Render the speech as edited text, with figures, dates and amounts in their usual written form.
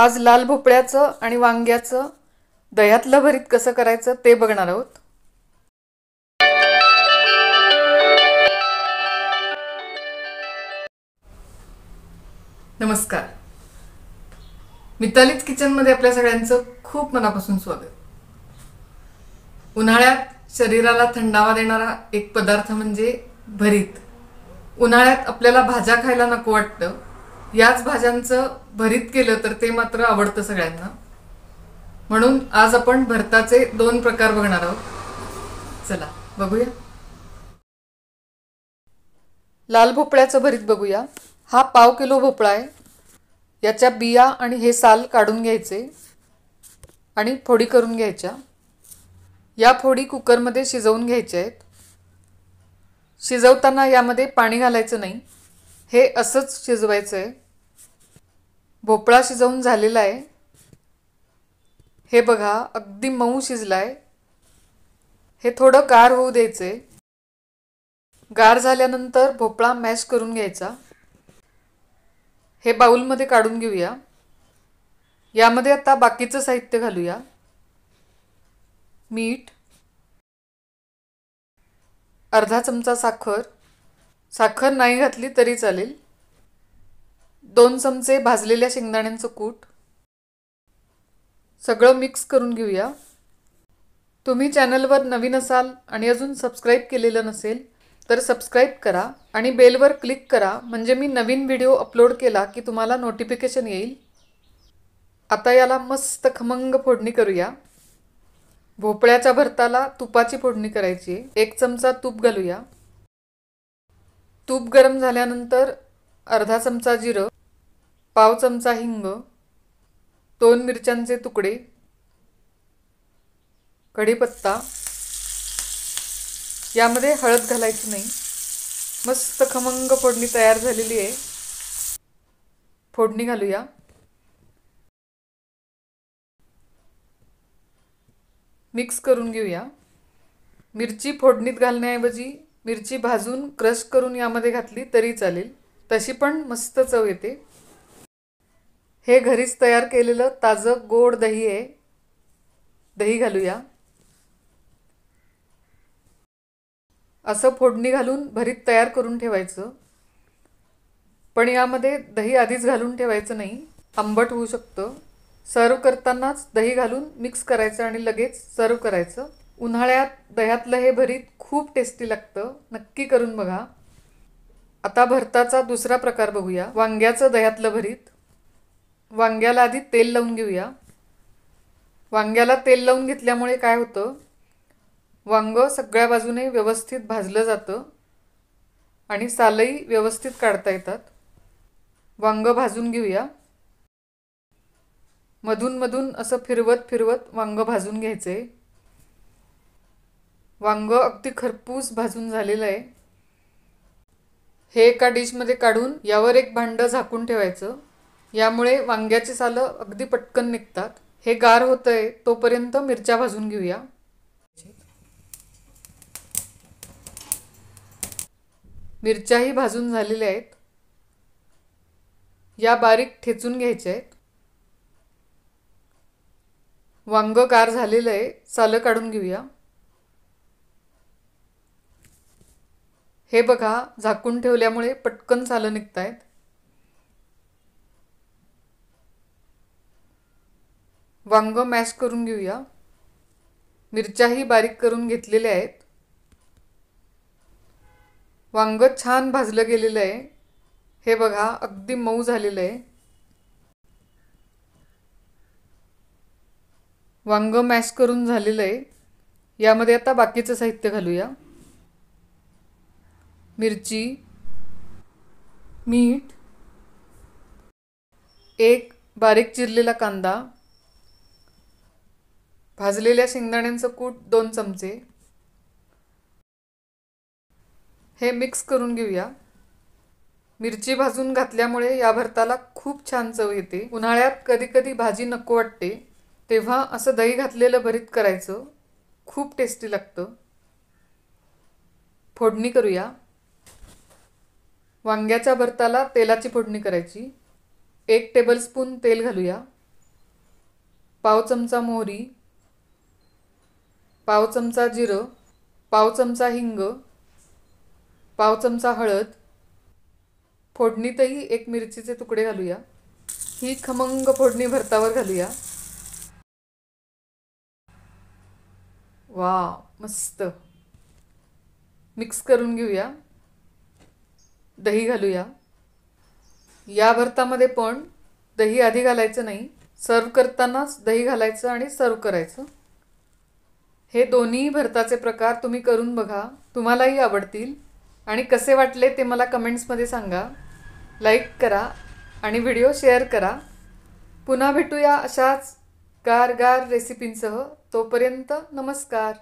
आज लाल भोपळ्याचं आणि वांग्याचं दह्यातलं भरीत कसं करायचं ते बघणार आहोत। नमस्कार, मितालीज किचनमध्ये आपल्या सगळ्यांचं खूप मनापासून स्वागत। उन्हाळ्यात शरीराला थंडावा देणारा एक पदार्थ म्हणजे भरीत। उन्हाळ्यात आपल्याला भाज्या खायला नको वाटतं, याच भाज्यांचं भरीत केलं तर ते मात्र आवडतं सगळ्यांना। म्हणून आज आपण भरताचे 2 प्रकार बघणार आहोत। चला बघूया। लाल भोपळ्याचं भरीत बघूया। हा पाव किलो भोपळा आहे। याच्या बिया आणि हे साल काढून घ्यायचे आणि फोडी करून घ्यायच्या। या फोडी कुकरमध्ये शिजवून घ्यायच्या आहेत। शिजवताना यामध्ये पाणी घालायचं नाही, हे असंच शिजवायचं आहे। भोपळा शिजवून झालेला आहे। हे बघा अगदी मऊ शिजलाय। हे थोडं गार होऊ द्यायचे। गार झाल्यानंतर भोपळा मॅश करून घ्यायचा। हे बाउलमध्ये काढून घेऊया। यामध्ये आता बाकीचं साहित्य घालूया। मीठ, अर्धा चमचा साखर, साखर नाही घातली तरी चालेल, 2 चमचे भाजलेल्या शेंगदाण्यांचं कूट, सगळं मिक्स करून घेऊया। तुम्ही चॅनलवर नवीन असाल आणि अजून सबस्क्राईब केलेलं नसेल तर सबस्क्राईब करा आणि बेलवर क्लिक करा, म्हणजे मी नवीन व्हिडिओ अपलोड केला की तुम्हाला नोटिफिकेशन येईल। आता याला मस्त खमंग फोडणी करूया। भोपळ्याच्या भरताला तुपाची फोडणी करायची। 1 चमचा तूप घालूया। तूप गरम झाल्यानंतर अर्धा चमचा जिरं, पाव चमचा हिंग, 2 मिरच्यांचे तुकडे, कढीपत्ता, यामध्ये हळद घालायची नाही। मस्त खमंग फोडणी तयार झालेली आहे। फोडणी घालूया। मिक्स करून घेऊया। मिरची फोडणीत घालण्याऐवजी मिरची भाजून क्रश करून यामध्ये घातली तरी चालेल, तशी पण मस्त चव येते। हे घरीच तयार केलेलं ताजं गोड दही आहे। दही घालूया। असं फोडणी घालून भरीत तयार करून ठेवायचं, पण यामध्ये दही आधीच घालून ठेवायचं नाही, आंबट होऊ शकतं। सर्व करतानाच दही घालून मिक्स करायचं आणि लगेच सर्व करायचं। उन्हाळ्यात दह्यातलं हे भरीत खूप टेस्टी लागतं, नक्की करून बघा। आता भरताचा दुसरा प्रकार बघूया, वांग्याचं दह्यातलं भरीत। वांग्याला आधी तेल लावून घेऊया। वांग्याला तेल लावून घेतल्यामुळे काय होतं, वांग सगळ्या बाजूने व्यवस्थित भाजलं जातं आणि सालही व्यवस्थित काढता येतात। वांग भाजून घेऊया। मधून मधून असं फिरवत फिरवत वांग भाजून घ्यायचे। वांग अगदी खरपूस भाजून झालेलं आहे। हे एका डिशमध्ये काढून यावर एक भांडं झाकून ठेवायचं, यामुळे वांग्याची सालं अगदी पटकन निघतात। हे गार होतंय तोपर्यंत मिरच्या भाजून घेऊया। मिरच्याही भाजून झालेल्या आहेत। या बारीक ठेचून घ्यायच्या आहेत। वांग गार झालेलं आहे, सालं काढून घेऊया। हे बघा झाकून ठेवल्यामुळे पटकन सालं निघतायत। वांग मॅश करून घेऊया। मिरच्याही बारीक करून घेतलेल्या आहेत। वांग छान भाजलं गेलेलं आहे। हे बघा अगदी मऊ झालेलं आहे। वांग मॅश करून झालेलं आहे। यामध्ये आता बाकीचं साहित्य घालूया। मिरची, मीठ, 1 बारीक चिरलेला कांदा, भाजलेल्या शेंगदाण्यांचं कूट 2 चमचे। हे मिक्स करून घेऊया। मिरची भाजून घातल्यामुळे या भरताला खूप छान चव येते। उन्हाळ्यात कधी कधी भाजी नको वाटते, तेव्हा असं दही घातलेलं भरीत करायचं, खूप टेस्टी लागतं। फोडणी करूया। वांग्याच्या भरताला तेलाची फोडणी करायची। 1 टेबलस्पून तेल घालूया। पाव चमचा मोहरी, पाव चमचा जिरं, पाव चमचा हिंग, पाव चमचा हळद. फोडणीतही एक मिरचीचे तुकडे घालूया. ही खमंग फोडणी भरतावर घालूया. वा, मस्त. मिक्स करून घेऊया. दही घालूया. या भरतामध्ये पण दही आधी घालायचं नाही, सर्व करतानाच दही घालायचं आणि सर्व करायचं. हे दोन्ही भरताचे प्रकार तुम्ही करून बघा, तुम्हालाही आवडतील. आणि कसे वाटले ते मला कमेंट्समध्ये सांगा. लाईक करा आणि व्हिडिओ शेअर करा. पुन्हा भेटूया अशाच गार गार रेसिपींसह. तोपर्यंत नमस्कार.